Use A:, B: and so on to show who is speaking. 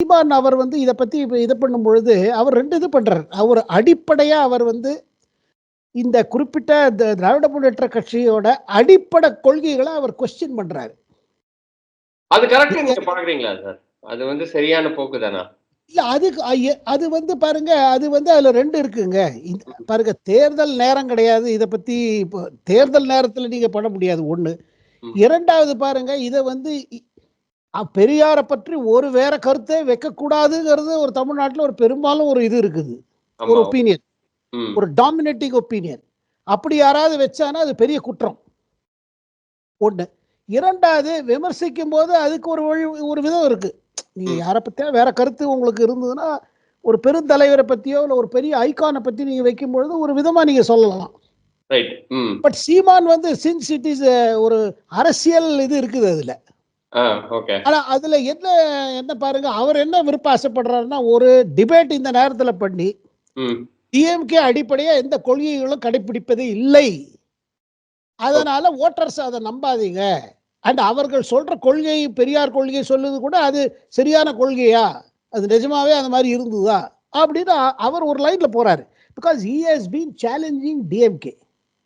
A: சீமான் அவர் வந்து இதை பத்தி இது பண்ணும் பொழுது அவர் 2 இது பண்றாரு. அவர் அடிப்படையா அவர் வந்து இந்த குறிப்பிட்ட திராவிட முன்னேற்ற கட்சியோட அடிப்படை கொள்கைகளை அவர் கொஸ்டின் பண்றாரு.
B: அது கரெக்ட் நீங்க பாக்குறீங்களா சார்? அது வந்து சரியான போக்கு தானா?
A: இல்ல அது வந்து பாருங்க, அது வந்து அதுல 2 இருக்குங்க. பாருங்க, தேர்தல் நேரம் கிடையாது. இத பத்தி இப்போ தேர்தல் நேரத்துல நீங்க பண்ண முடியாது 1. 2வது பாருங்க, இத வந்து பெரியார பற்றி ஒரு வேற கருத்தை வைக்கக்கூடாதுங்கிறது ஒரு தமிழ்நாட்டுல ஒரு பெரும்பாலும் ஒரு இது இருக்குது. ஒரு ஒப்பீனியன். ஒரு டாமினேட்டிங் ஒப்பீனியன். அப்படி யாராவது வச்சானா அது பெரிய குற்றம். 1. 2வது விமர்சிக்கும் போது அதுக்கு ஒரு விதம் இருக்கு. நீங்க யாரை பத்தியா வேற கருத்து உங்களுக்கு இருந்ததுன்னா, ஒரு பெருந்தலைவரை பத்தியோ இல்ல ஒரு பெரிய ஐகானை பத்தி நீங்க வைக்கும் பொழுது ஒரு விதமா நீங்க சொல்லலாம். பட் சீமான் வந்து சின்ஸ் இட் இஸ் ஒரு அரசியல் இது இருக்குது அதுல. ஆனா அதுல என்ன பாருங்க, அவர் என்ன விருப்ப ஆசைப்படுறாருன்னா, ஒரு டிபேட் இந்த நேரத்துல பண்ணி டிஎம்கே அடிப்படையா எந்த கொள்கைகளும் கடைபிடிப்பதே இல்லை, அதனால ஓட்டர்ஸ் அதை நம்பாதீங்க. அண்ட் அவர்கள் சொல்ற கொள்கை, பெரியார் கொள்கை சொல்லுது கூட அது சரியான கொள்கையா, அது நிஜமாவே அந்த மாதிரி இருந்ததா அப்படின்னு அவர் ஒரு லைன்ல போறாரு. Because he has been challenging DMK.